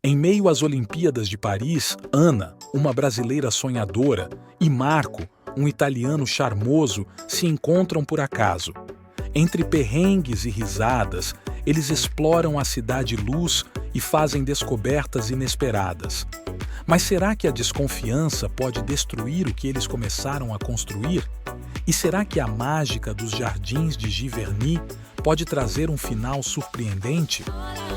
Em meio às Olimpíadas de Paris, Ana, uma brasileira sonhadora, e Marco, um italiano charmoso, se encontram por acaso. Entre perrengues e risadas, eles exploram a cidade-luz e fazem descobertas inesperadas. Mas será que a desconfiança pode destruir o que eles começaram a construir? E será que a mágica dos jardins de Giverny pode trazer um final surpreendente?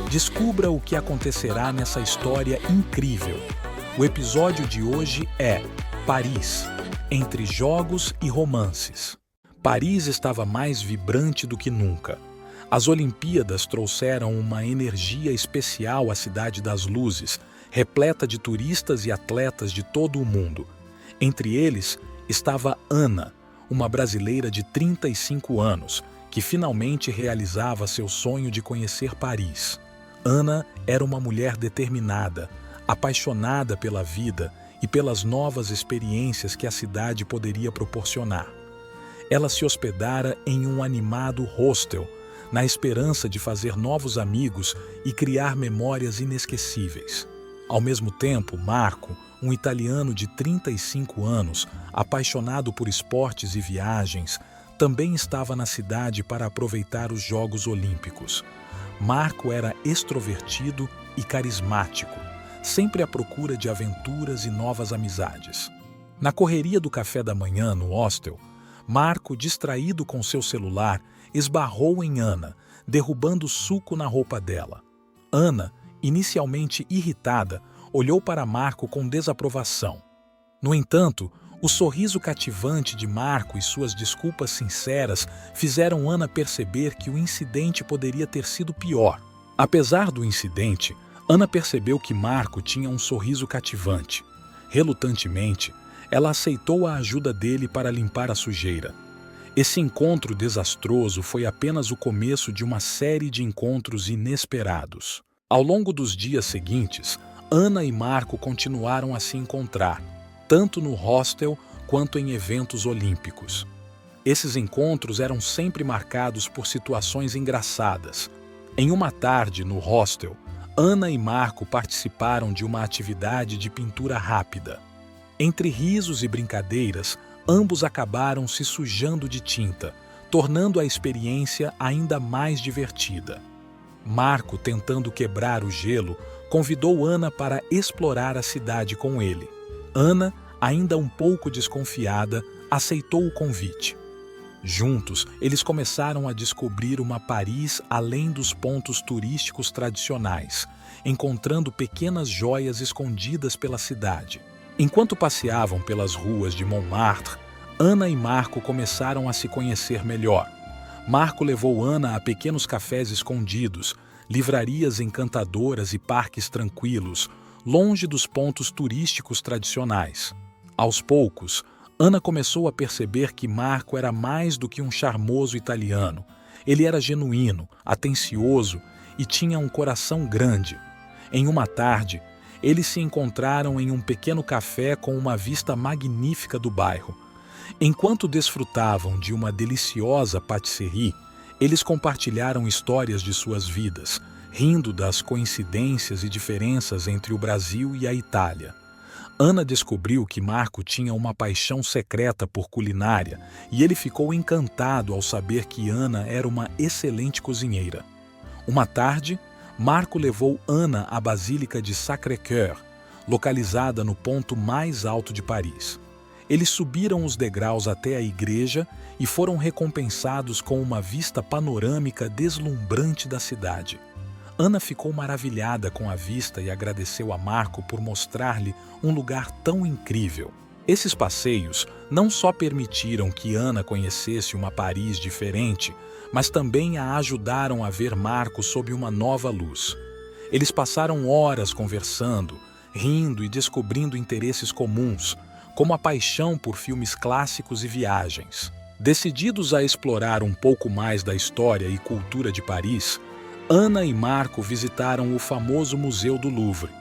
Descubra o que acontecerá nessa história incrível. O episódio de hoje é Paris, entre jogos e romances. Paris estava mais vibrante do que nunca. As Olimpíadas trouxeram uma energia especial à Cidade das Luzes, repleta de turistas e atletas de todo o mundo. Entre eles estava Ana, uma brasileira de 35 anos, que finalmente realizava seu sonho de conhecer Paris. Ana era uma mulher determinada, apaixonada pela vida e pelas novas experiências que a cidade poderia proporcionar. Ela se hospedara em um animado hostel, na esperança de fazer novos amigos e criar memórias inesquecíveis. Ao mesmo tempo, Marco, um italiano de 35 anos, apaixonado por esportes e viagens, também estava na cidade para aproveitar os Jogos Olímpicos. Marco era extrovertido e carismático, sempre à procura de aventuras e novas amizades. Na correria do café da manhã no hostel, Marco, distraído com seu celular, esbarrou em Ana, derrubando suco na roupa dela. Ana, inicialmente irritada, olhou para Marco com desaprovação. No entanto, o sorriso cativante de Marco e suas desculpas sinceras fizeram Ana perceber que o incidente poderia ter sido pior. Apesar do incidente, Ana percebeu que Marco tinha um sorriso cativante. Relutantemente, ela aceitou a ajuda dele para limpar a sujeira. Esse encontro desastroso foi apenas o começo de uma série de encontros inesperados. Ao longo dos dias seguintes, Ana e Marco continuaram a se encontrar, tanto no hostel quanto em eventos olímpicos. Esses encontros eram sempre marcados por situações engraçadas. Em uma tarde, no hostel, Ana e Marco participaram de uma atividade de pintura rápida. Entre risos e brincadeiras, ambos acabaram se sujando de tinta, tornando a experiência ainda mais divertida. Marco, tentando quebrar o gelo, convidou Ana para explorar a cidade com ele. Ana, ainda um pouco desconfiada, aceitou o convite. Juntos, eles começaram a descobrir uma Paris além dos pontos turísticos tradicionais, encontrando pequenas joias escondidas pela cidade. Enquanto passeavam pelas ruas de Montmartre, Ana e Marco começaram a se conhecer melhor. Marco levou Ana a pequenos cafés escondidos, livrarias encantadoras e parques tranquilos, longe dos pontos turísticos tradicionais. Aos poucos, Ana começou a perceber que Marco era mais do que um charmoso italiano. Ele era genuíno, atencioso e tinha um coração grande. Em uma tarde, eles se encontraram em um pequeno café com uma vista magnífica do bairro. Enquanto desfrutavam de uma deliciosa pâtisserie, eles compartilharam histórias de suas vidas, rindo das coincidências e diferenças entre o Brasil e a Itália. Ana descobriu que Marco tinha uma paixão secreta por culinária e ele ficou encantado ao saber que Ana era uma excelente cozinheira. Uma tarde, Marco levou Ana à Basílica de Sacré-Cœur, localizada no ponto mais alto de Paris. Eles subiram os degraus até a igreja e foram recompensados com uma vista panorâmica deslumbrante da cidade. Ana ficou maravilhada com a vista e agradeceu a Marco por mostrar-lhe um lugar tão incrível. Esses passeios não só permitiram que Ana conhecesse uma Paris diferente, mas também a ajudaram a ver Marco sob uma nova luz. Eles passaram horas conversando, rindo e descobrindo interesses comuns, como a paixão por filmes clássicos e viagens. Decididos a explorar um pouco mais da história e cultura de Paris, Ana e Marco visitaram o famoso Museu do Louvre.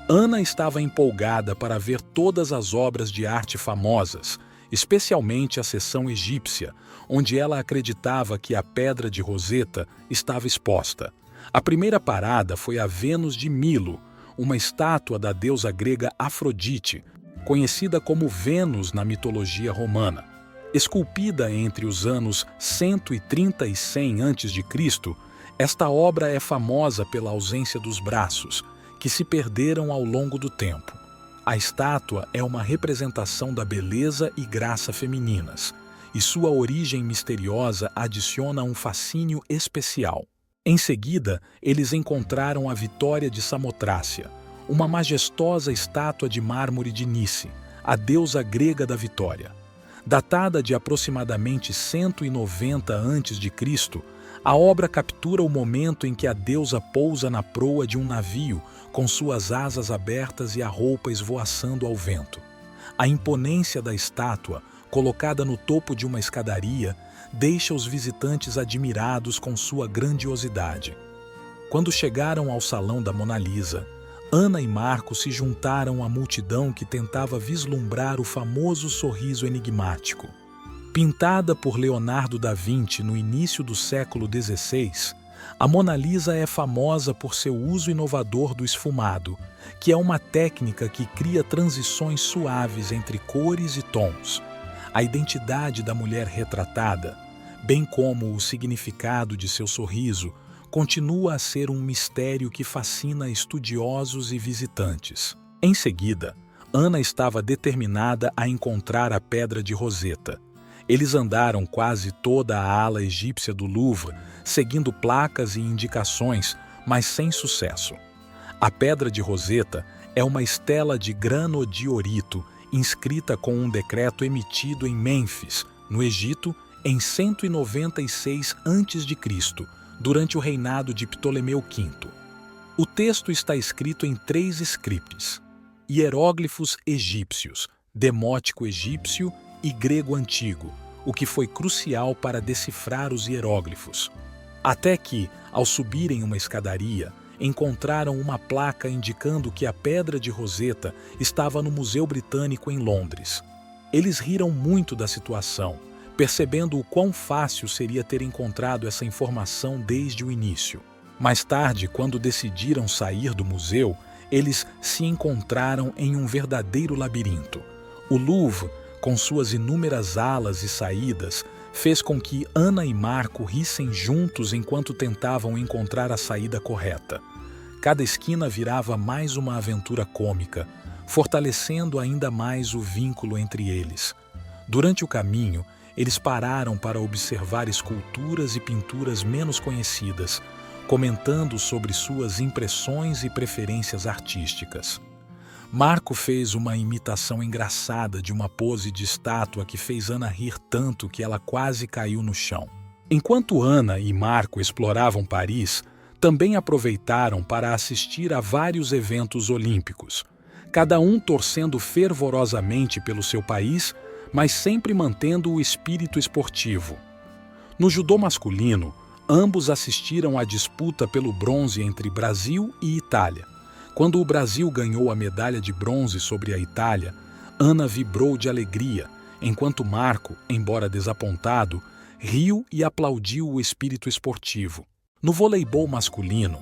Ana estava empolgada para ver todas as obras de arte famosas, especialmente a seção egípcia, onde ela acreditava que a Pedra de Roseta estava exposta. A primeira parada foi a Vênus de Milo, uma estátua da deusa grega Afrodite, conhecida como Vênus na mitologia romana. Esculpida entre os anos 130 e 100 a.C., esta obra é famosa pela ausência dos braços, que se perderam ao longo do tempo. A estátua é uma representação da beleza e graça femininas, e sua origem misteriosa adiciona um fascínio especial. Em seguida, eles encontraram a Vitória de Samotrácia, uma majestosa estátua de mármore de Nice, a deusa grega da vitória. Datada de aproximadamente 190 a.C., a obra captura o momento em que a deusa pousa na proa de um navio, com suas asas abertas e a roupa esvoaçando ao vento. A imponência da estátua, colocada no topo de uma escadaria, deixa os visitantes admirados com sua grandiosidade. Quando chegaram ao Salão da Mona Lisa, Ana e Marco se juntaram à multidão que tentava vislumbrar o famoso sorriso enigmático. Pintada por Leonardo da Vinci no início do século XVI, a Mona Lisa é famosa por seu uso inovador do esfumado, que é uma técnica que cria transições suaves entre cores e tons. A identidade da mulher retratada, bem como o significado de seu sorriso, continua a ser um mistério que fascina estudiosos e visitantes. Em seguida, Ana estava determinada a encontrar a Pedra de Roseta. Eles andaram quase toda a ala egípcia do Louvre, seguindo placas e indicações, mas sem sucesso. A Pedra de Roseta é uma estela de granodiorito inscrita com um decreto emitido em Mênfis, no Egito, em 196 a.C., durante o reinado de Ptolomeu V. O texto está escrito em 3 scripts: hieróglifos egípcios, demótico egípcio e grego antigo, o que foi crucial para decifrar os hieróglifos. Até que, ao subirem uma escadaria, encontraram uma placa indicando que a Pedra de Roseta estava no Museu Britânico em Londres. Eles riram muito da situação, percebendo o quão fácil seria ter encontrado essa informação desde o início. Mais tarde, quando decidiram sair do museu, eles se encontraram em um verdadeiro labirinto. O Louvre, com suas inúmeras alas e saídas, fez com que Ana e Marco rissem juntos enquanto tentavam encontrar a saída correta. Cada esquina virava mais uma aventura cômica, fortalecendo ainda mais o vínculo entre eles. Durante o caminho, eles pararam para observar esculturas e pinturas menos conhecidas, comentando sobre suas impressões e preferências artísticas. Marco fez uma imitação engraçada de uma pose de estátua que fez Ana rir tanto que ela quase caiu no chão. Enquanto Ana e Marco exploravam Paris, também aproveitaram para assistir a vários eventos olímpicos, cada um torcendo fervorosamente pelo seu país, mas sempre mantendo o espírito esportivo. No judô masculino, ambos assistiram à disputa pelo bronze entre Brasil e Itália. Quando o Brasil ganhou a medalha de bronze sobre a Itália, Ana vibrou de alegria, enquanto Marco, embora desapontado, riu e aplaudiu o espírito esportivo. No voleibol masculino,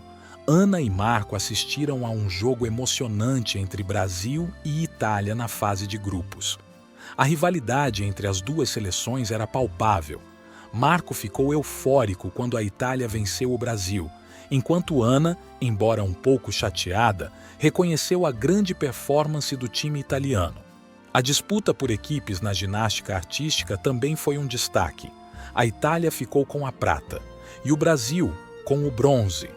Ana e Marco assistiram a um jogo emocionante entre Brasil e Itália na fase de grupos. A rivalidade entre as duas seleções era palpável. Marco ficou eufórico quando a Itália venceu o Brasil, enquanto Ana, embora um pouco chateada, reconheceu a grande performance do time italiano. A disputa por equipes na ginástica artística também foi um destaque. A Itália ficou com a prata e o Brasil com o bronze.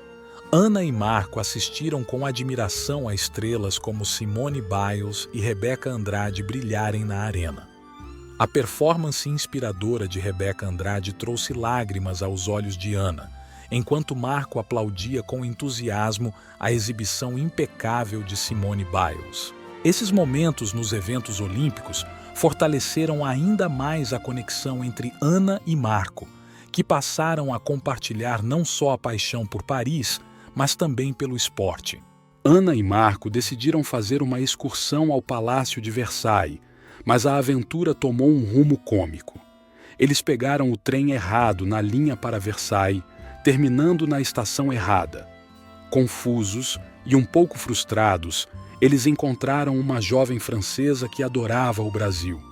Ana e Marco assistiram com admiração a estrelas como Simone Biles e Rebeca Andrade brilharem na arena. A performance inspiradora de Rebeca Andrade trouxe lágrimas aos olhos de Ana, enquanto Marco aplaudia com entusiasmo a exibição impecável de Simone Biles. Esses momentos nos eventos olímpicos fortaleceram ainda mais a conexão entre Ana e Marco, que passaram a compartilhar não só a paixão por Paris, mas também pelo esporte. Ana e Marco decidiram fazer uma excursão ao Palácio de Versailles, mas a aventura tomou um rumo cômico. Eles pegaram o trem errado na linha para Versailles, terminando na estação errada. Confusos, E um pouco frustrados, eles encontraram uma jovem francesa que adorava o Brasil.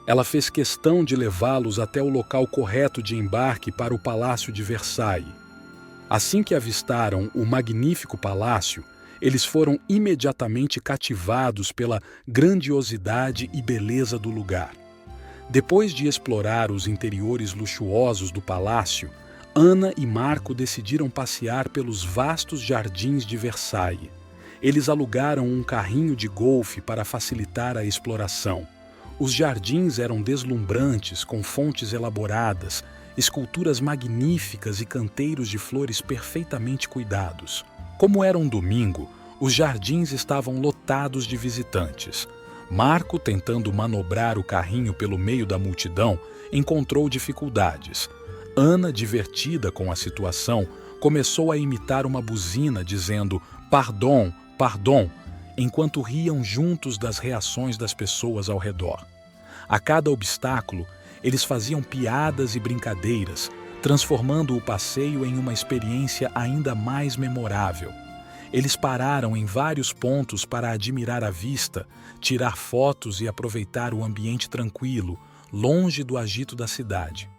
Ela fez questão de levá-los até o local correto de embarque para o Palácio de Versailles. Assim que avistaram o magnífico palácio, eles foram imediatamente cativados pela grandiosidade e beleza do lugar. Depois de explorar os interiores luxuosos do palácio, Ana e Marco decidiram passear pelos vastos jardins de Versailles. Eles alugaram um carrinho de golfe para facilitar a exploração. Os jardins eram deslumbrantes, com fontes elaboradas, esculturas magníficas e canteiros de flores perfeitamente cuidados. Como era um domingo, os jardins estavam lotados de visitantes. Marco, tentando manobrar o carrinho pelo meio da multidão, encontrou dificuldades. Ana, divertida com a situação, começou a imitar uma buzina dizendo "pardon, pardon", enquanto riam juntos das reações das pessoas ao redor. A cada obstáculo, eles faziam piadas e brincadeiras, transformando o passeio em uma experiência ainda mais memorável. Eles pararam em vários pontos para admirar a vista, tirar fotos e aproveitar o ambiente tranquilo, longe do agito da cidade.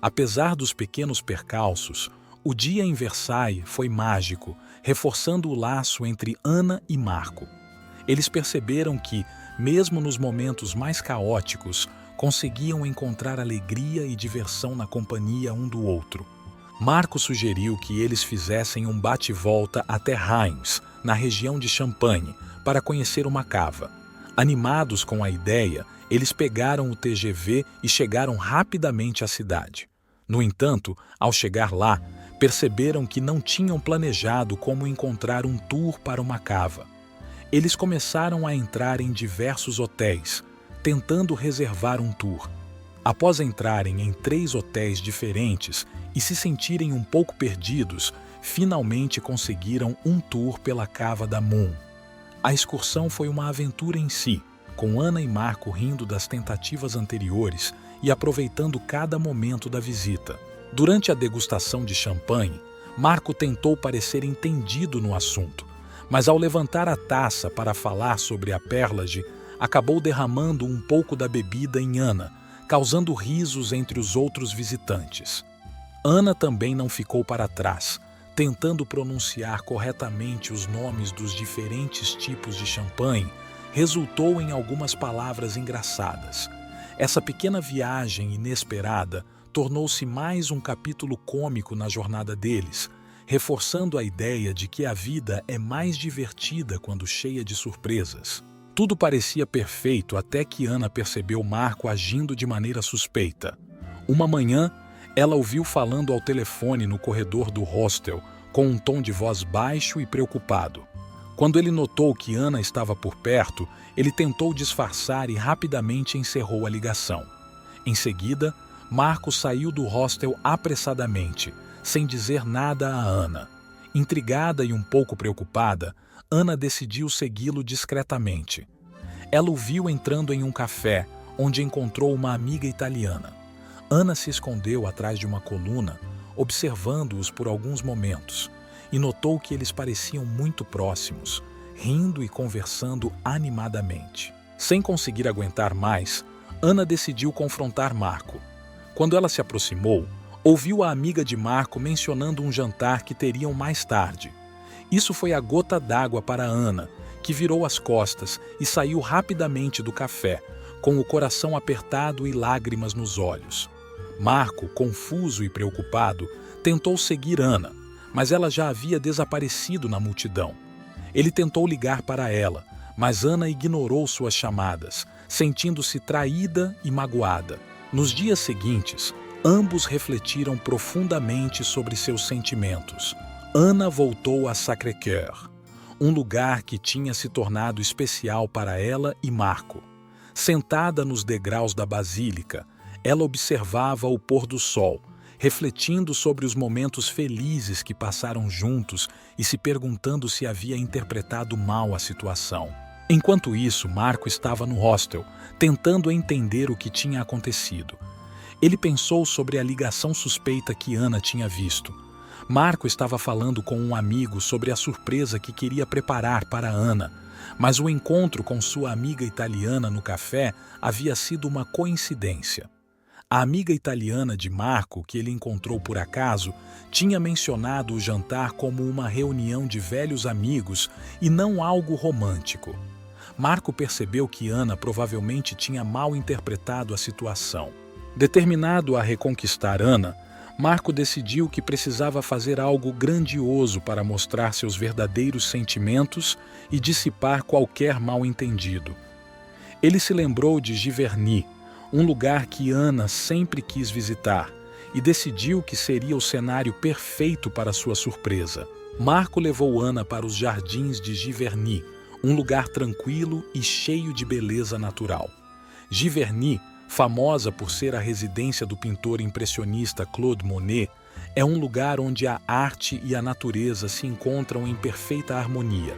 Apesar dos pequenos percalços, o dia em Versailles foi mágico, reforçando o laço entre Ana e Marco. Eles perceberam que, mesmo nos momentos mais caóticos, conseguiam encontrar alegria e diversão na companhia um do outro. Marco sugeriu que eles fizessem um bate-volta até Reims, na região de Champagne, para conhecer uma cava. Animados com a ideia, eles pegaram o TGV e chegaram rapidamente à cidade. No entanto, ao chegar lá, perceberam que não tinham planejado como encontrar um tour para uma cava. Eles começaram a entrar em diversos hotéis, tentando reservar um tour. Após entrarem em 3 hotéis diferentes e se sentirem um pouco perdidos, finalmente conseguiram um tour pela cava da Moon. A excursão foi uma aventura em si, com Ana e Marco rindo das tentativas anteriores e aproveitando cada momento da visita. Durante a degustação de champanhe, Marco tentou parecer entendido no assunto, mas ao levantar a taça para falar sobre a Perlage, acabou derramando um pouco da bebida em Ana, causando risos entre os outros visitantes. Ana também não ficou para trás, tentando pronunciar corretamente os nomes dos diferentes tipos de champanhe, resultou em algumas palavras engraçadas. Essa pequena viagem inesperada tornou-se mais um capítulo cômico na jornada deles, reforçando a ideia de que a vida é mais divertida quando cheia de surpresas. Tudo parecia perfeito até que Ana percebeu Marco agindo de maneira suspeita. Uma manhã, ela ouviu falando ao telefone no corredor do hostel, com um tom de voz baixo e preocupado. Quando ele notou que Ana estava por perto, ele tentou disfarçar e rapidamente encerrou a ligação. Em seguida, Marco saiu do hostel apressadamente, sem dizer nada a Ana. Intrigada e um pouco preocupada, Ana decidiu segui-lo discretamente. Ela o viu entrando em um café, onde encontrou uma amiga italiana. Ana se escondeu atrás de uma coluna, observando-os por alguns momentos, e notou que eles pareciam muito próximos, rindo e conversando animadamente. Sem conseguir aguentar mais, Ana decidiu confrontar Marco. Quando ela se aproximou, ouviu a amiga de Marco mencionando um jantar que teriam mais tarde. Isso foi a gota d'água para Ana, que virou as costas e saiu rapidamente do café, com o coração apertado e lágrimas nos olhos. Marco, confuso e preocupado, tentou seguir Ana, mas ela já havia desaparecido na multidão. Ele tentou ligar para ela, mas Ana ignorou suas chamadas, sentindo-se traída e magoada. Nos dias seguintes, ambos refletiram profundamente sobre seus sentimentos. Ana voltou a Sacré-Cœur, um lugar que tinha se tornado especial para ela e Marco. Sentada nos degraus da basílica, ela observava o pôr do sol, refletindo sobre os momentos felizes que passaram juntos e se perguntando se havia interpretado mal a situação. Enquanto isso, Marco estava no hostel, tentando entender o que tinha acontecido. Ele pensou sobre a ligação suspeita que Ana tinha visto, Marco estava falando com um amigo sobre a surpresa que queria preparar para Ana, mas o encontro com sua amiga italiana no café havia sido uma coincidência. A amiga italiana de Marco, que ele encontrou por acaso, tinha mencionado o jantar como uma reunião de velhos amigos e não algo romântico. Marco percebeu que Ana provavelmente tinha mal interpretado a situação. Determinado a reconquistar Ana, Marco decidiu que precisava fazer algo grandioso para mostrar seus verdadeiros sentimentos e dissipar qualquer mal-entendido. Ele se lembrou de Giverny, um lugar que Ana sempre quis visitar, e decidiu que seria o cenário perfeito para sua surpresa. Marco levou Ana para os jardins de Giverny, um lugar tranquilo e cheio de beleza natural. Giverny, famosa por ser a residência do pintor impressionista Claude Monet, é um lugar onde a arte e a natureza se encontram em perfeita harmonia.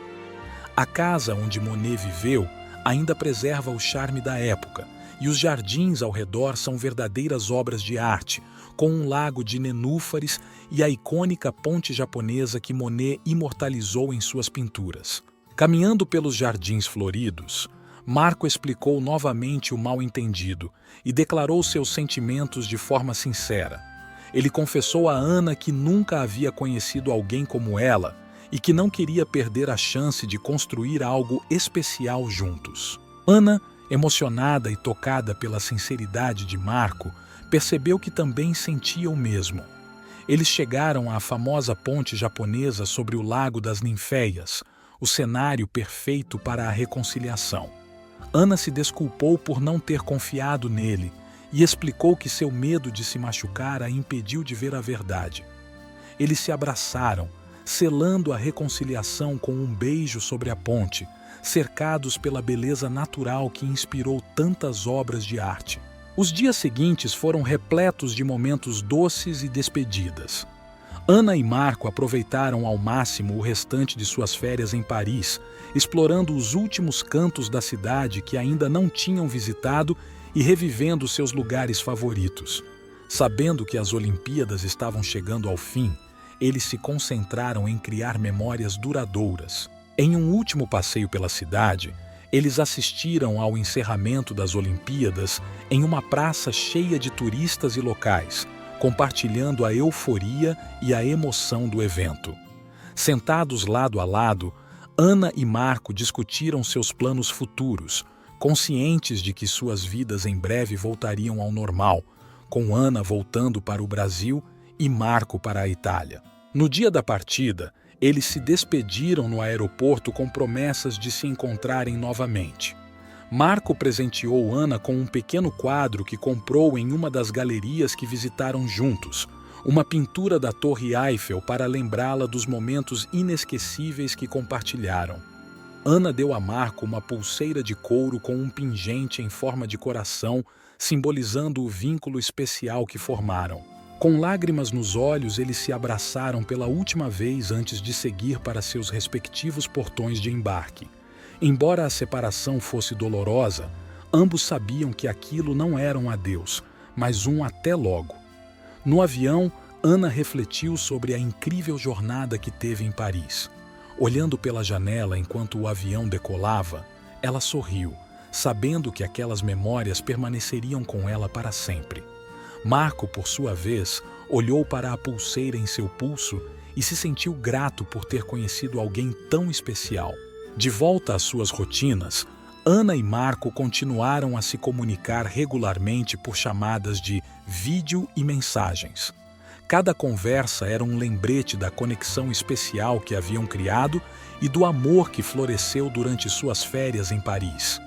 A casa onde Monet viveu ainda preserva o charme da época, e os jardins ao redor são verdadeiras obras de arte, com um lago de nenúfares e a icônica ponte japonesa que Monet imortalizou em suas pinturas. Caminhando pelos jardins floridos, Marco explicou novamente o mal-entendido e declarou seus sentimentos de forma sincera. Ele confessou a Ana que nunca havia conhecido alguém como ela e que não queria perder a chance de construir algo especial juntos. Ana, emocionada e tocada pela sinceridade de Marco, percebeu que também sentia o mesmo. Eles chegaram à famosa ponte japonesa sobre o Lago das Ninféias, o cenário perfeito para a reconciliação. Ana se desculpou por não ter confiado nele e explicou que seu medo de se machucar a impediu de ver a verdade. Eles se abraçaram, selando a reconciliação com um beijo sobre a ponte, cercados pela beleza natural que inspirou tantas obras de arte. Os dias seguintes foram repletos de momentos doces e despedidas. Ana e Marco aproveitaram ao máximo o restante de suas férias em Paris, explorando os últimos cantos da cidade que ainda não tinham visitado e revivendo seus lugares favoritos. Sabendo que as Olimpíadas estavam chegando ao fim, eles se concentraram em criar memórias duradouras. Em um último passeio pela cidade, eles assistiram ao encerramento das Olimpíadas em uma praça cheia de turistas e locais, compartilhando a euforia e a emoção do evento. Sentados lado a lado, Ana e Marco discutiram seus planos futuros, conscientes de que suas vidas em breve voltariam ao normal, com Ana voltando para o Brasil e Marco para a Itália. No dia da partida, eles se despediram no aeroporto com promessas de se encontrarem novamente. Marco presenteou Ana com um pequeno quadro que comprou em uma das galerias que visitaram juntos, uma pintura da Torre Eiffel para lembrá-la dos momentos inesquecíveis que compartilharam. Ana deu a Marco uma pulseira de couro com um pingente em forma de coração, simbolizando o vínculo especial que formaram. Com lágrimas nos olhos, eles se abraçaram pela última vez antes de seguir para seus respectivos portões de embarque. Embora a separação fosse dolorosa, ambos sabiam que aquilo não era um adeus, mas um até logo. No avião, Ana refletiu sobre a incrível jornada que teve em Paris. Olhando pela janela enquanto o avião decolava, ela sorriu, sabendo que aquelas memórias permaneceriam com ela para sempre. Marco, por sua vez, olhou para a pulseira em seu pulso e se sentiu grato por ter conhecido alguém tão especial. De volta às suas rotinas, Ana e Marco continuaram a se comunicar regularmente por chamadas de vídeo e mensagens. Cada conversa era um lembrete da conexão especial que haviam criado e do amor que floresceu durante suas férias em Paris.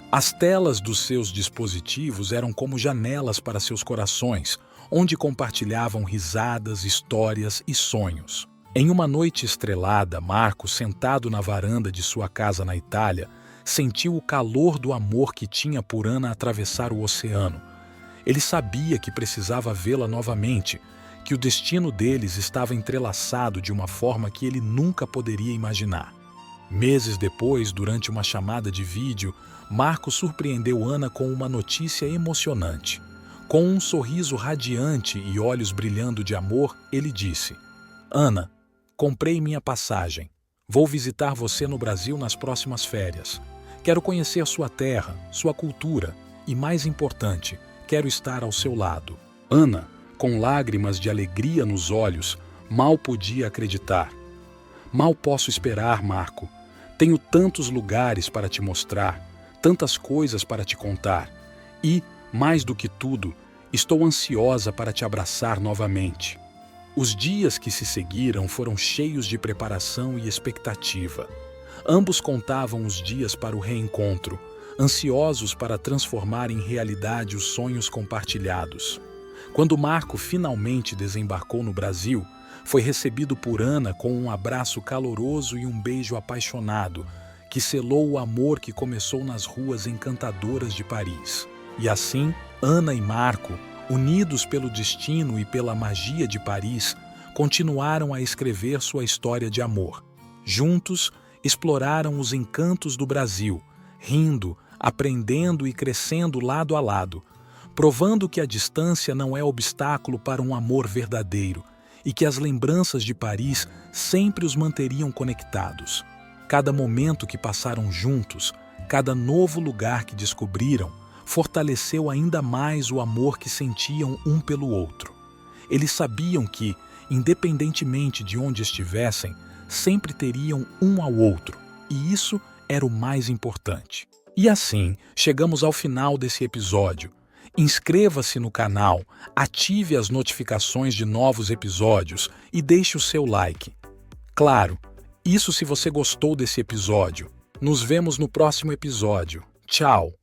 As telas dos seus dispositivos eram como janelas para seus corações, onde compartilhavam risadas, histórias e sonhos. Em uma noite estrelada, Marco, sentado na varanda de sua casa na Itália, sentiu o calor do amor que tinha por Ana atravessar o oceano. Ele sabia que precisava vê-la novamente, que o destino deles estava entrelaçado de uma forma que ele nunca poderia imaginar. Meses depois, durante uma chamada de vídeo, Marco surpreendeu Ana com uma notícia emocionante. Com um sorriso radiante e olhos brilhando de amor, ele disse: Ana, comprei minha passagem. Vou visitar você no Brasil nas próximas férias. Quero conhecer sua terra, sua cultura e, mais importante, quero estar ao seu lado. Ana, com lágrimas de alegria nos olhos, mal podia acreditar. Mal posso esperar, Marco. Tenho tantos lugares para te mostrar, tantas coisas para te contar. E, mais do que tudo, estou ansiosa para te abraçar novamente. Os dias que se seguiram foram cheios de preparação e expectativa. Ambos contavam os dias para o reencontro, ansiosos para transformar em realidade os sonhos compartilhados. Quando Marco finalmente desembarcou no Brasil, foi recebido por Ana com um abraço caloroso e um beijo apaixonado, que selou o amor que começou nas ruas encantadoras de Paris. E assim, Ana e Marco, unidos pelo destino e pela magia de Paris, continuaram a escrever sua história de amor. Juntos, exploraram os encantos do Brasil, rindo, aprendendo e crescendo lado a lado, provando que a distância não é obstáculo para um amor verdadeiro e que as lembranças de Paris sempre os manteriam conectados. Cada momento que passaram juntos, cada novo lugar que descobriram, fortaleceu ainda mais o amor que sentiam um pelo outro. Eles sabiam que, independentemente de onde estivessem, sempre teriam um ao outro, e isso era o mais importante. E assim, chegamos ao final desse episódio. Inscreva-se no canal, ative as notificações de novos episódios e deixe o seu like. Claro, isso se você gostou desse episódio. Nos vemos no próximo episódio. Tchau!